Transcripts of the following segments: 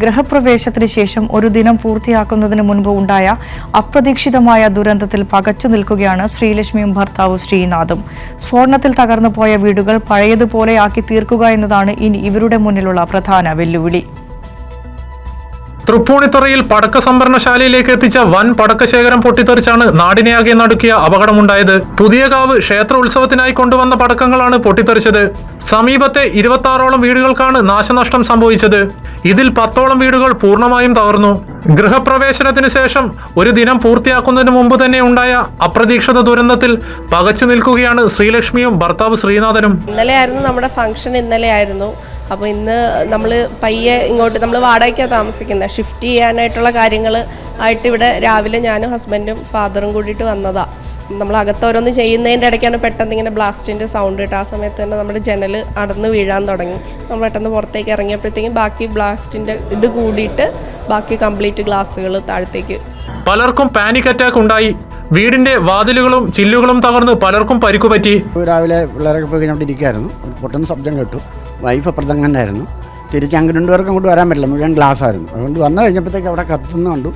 ഗൃഹപ്രവേശത്തിന് ശേഷം ഒരു ദിനം പൂർത്തിയാക്കുന്നതിന് മുൻപ് ഉണ്ടായ അപ്രതീക്ഷിതമായ ദുരന്തത്തിൽ പകച്ചു നിൽക്കുകയാണ് ശ്രീലക്ഷ്മിയും ഭർത്താവ് ശ്രീനാഥും. സ്ഫോടനത്തിൽ തകർന്നു പോയ വീടുകൾ പഴയതുപോലെയാക്കി തീർക്കുക എന്നതാണ് ഇനി ഇവരുടെ മുന്നിലുള്ള പ്രധാന വെല്ലുവിളി. തൃപ്പൂണിത്തുറയിൽ പടക്ക സംഭരണശാലയിലേക്ക് എത്തിച്ച വൻ പടക്കശേഖരം പൊട്ടിത്തെറിച്ചാണ് നാടിനെയാകെ നടുക്കിയ അപകടമുണ്ടായത്. പുതിയകാവ് ക്ഷേത്ര ഉത്സവത്തിനായി കൊണ്ടുവന്ന പടക്കങ്ങളാണ് പൊട്ടിത്തെറിച്ചത്. സമീപത്തെ 26ഓളം വീടുകൾക്കാണ് നാശനഷ്ടം സംഭവിച്ചത്. ഇതിൽ 10ഓളം വീടുകൾ പൂർണ്ണമായും തകർന്നു. ഗൃഹപ്രവേശനത്തിന് ശേഷം ഒരു ദിനം പൂർത്തിയാക്കുന്നതിന് മുമ്പ് തന്നെ ഉണ്ടായ അപ്രതീക്ഷിത ദുരന്തത്തിൽ പകച്ചു നിൽക്കുകയാണ് ശ്രീലക്ഷ്മിയും ഭർത്താവ് ശ്രീനാഥനും. ഇന്നലെയായിരുന്നു നമ്മുടെ ഫംഗ്ഷൻ. ഇന്നലെയായിരുന്നു. അപ്പോൾ ഇന്ന് നമ്മൾ പയ്യെ ഇങ്ങോട്ട് നമ്മൾ വാടകയ്ക്കാണ് താമസിക്കുന്നത്. ഷിഫ്റ്റ് ചെയ്യാനായിട്ടുള്ള കാര്യങ്ങൾ ആയിട്ട് ഇവിടെ രാവിലെ ഞാനും ഹസ്ബൻഡും ഫാദറും കൂടിയിട്ട് വന്നതാണ്. നമ്മൾ അകത്ത് ഓരോന്ന് ചെയ്യുന്നതിൻ്റെ ഇടയ്ക്കാണ് പെട്ടെന്ന് ഇങ്ങനെ ബ്ലാസ്റ്റിൻ്റെ സൗണ്ട് ഇട്ട്. ആ സമയത്ത് തന്നെ നമ്മുടെ ജനൽ അടന്ന് വീഴാൻ തുടങ്ങി. നമ്മൾ പെട്ടെന്ന് പുറത്തേക്ക് ഇറങ്ങിയപ്പോഴത്തേക്കും ബാക്കി ബ്ലാസ്റ്റിൻ്റെ ഇത് കൂടിയിട്ട് ബാക്കി കംപ്ലീറ്റ് ഗ്ലാസ്സുകൾ താഴത്തേക്ക്. പലർക്കും പാനിക് അറ്റാക്ക് ഉണ്ടായി. വീടിന്റെ വാതിലുകളും ചില്ലുകളും തകർന്ന് പലർക്കും പരിക്കുപറ്റി. രാവിലെ പിള്ളേരൊക്കെ പോയി കഴിഞ്ഞിരിക്കുകയായിരുന്നു. പൊട്ടുന്ന ശബ്ദം കേട്ടു. വൈഫ് അപ്പുറത്തങ്ങനായിരുന്നു. തിരിച്ച് അങ്ങോട്ട് രണ്ടുപേർക്കും അങ്ങോട്ട് വരാൻ പറ്റില്ല, മുഴുവൻ ഗ്ലാസ് ആയിരുന്നു. അതുകൊണ്ട് വന്നു കഴിഞ്ഞപ്പോഴത്തേക്ക് അവിടെ കത്തുന്നു കണ്ടു.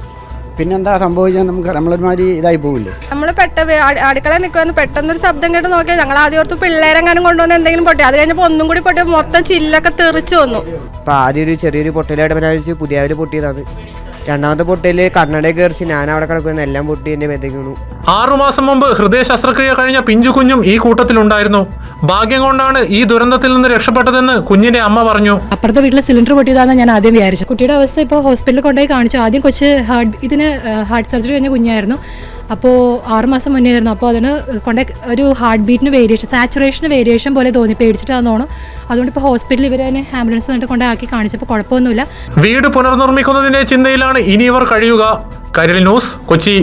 പിന്നെന്താ സംഭവിച്ചാൽ നമുക്ക് നമ്മളൊരുമാതിരി ഇതായി പോകില്ലേ. നമ്മൾ അടുക്കളയിൽ നിൽക്കുമെന്ന് പെട്ടെന്നൊരു ശബ്ദം കേട്ട് നോക്കിയാൽ ഞങ്ങൾ ആദ്യം ഓർത്ത് പിള്ളേരെങ്ങാനും കൊണ്ടുവന്ന് എന്തെങ്കിലും പൊട്ടി. അത് കഴിഞ്ഞപ്പോൾ ഒന്നും കൂടി പൊട്ടി മൊത്തം ചില്ലൊക്കെ തെറിച്ചു വന്നു. അപ്പോൾ ആദ്യം ഒരു ചെറിയൊരു പൊട്ടലായിട്ട് മനസ്സിച്ച് പുതിയ പൊട്ടിയതാണ്. രണ്ടാമത്തെ പൊട്ടിയിൽ കർണാടക കയറിച്ച് ഞാൻ അവിടെ കിടക്കുന്ന എല്ലാം പൊട്ടി എൻ്റെ മേത്തേക്ക് വീണു. 6 മാസം മുമ്പ് ഹൃദയ ശസ്ത്രക്രിയ കഴിഞ്ഞ പിഞ്ചു കുഞ്ഞും ഈ കൂട്ടത്തിലുണ്ടായിരുന്നു. ഭാഗ്യം കൊണ്ടാണ് ഈ ദുരന്തത്തിൽ നിന്ന് രക്ഷപ്പെട്ടതെന്ന് കുഞ്ഞിന്റെ അമ്മ പറഞ്ഞു. അപ്പുറത്തെ വീട്ടിലെ സിലിണ്ടർ പൊട്ടിയതാണെന്ന് ഞാൻ ആദ്യം വിചാരിച്ചു. കുട്ടിയുടെ അവസ്ഥ ഇപ്പോൾ ഹോസ്പിറ്റലിൽ കൊണ്ടുപോയി കാണിച്ചു. ആദ്യം കൊച്ച് ഹാർട്ട് സർജറി കഴിഞ്ഞ കുഞ്ഞായിരുന്നു. അപ്പോൾ 6 മാസം മുന്നേ ആയിരുന്നു. അപ്പോൾ അതിന് ഒരു ഹാർട്ട് ബീറ്റിന് വേരിയേഷൻ, സാച്ചുറേഷന് വേരിയേഷൻ പോലെ തോന്നി. പേടിച്ചിട്ടാന്ന് തോന്നും. അതുകൊണ്ട് ഇപ്പോൾ ഹോസ്പിറ്റലിൽ ഇവരെ ആംബുലൻസ് കണ്ടിട്ട് കൊണ്ടാക്കി കാണിച്ചപ്പോൾ കുഴപ്പമൊന്നുമില്ല. വീട് പുനർനിർമ്മിക്കുന്നതിന്റെ ചിന്തയിലാണ് ഇനി ഇവർ കഴിയുക. കൈരളി ന്യൂസ്, കൊച്ചി.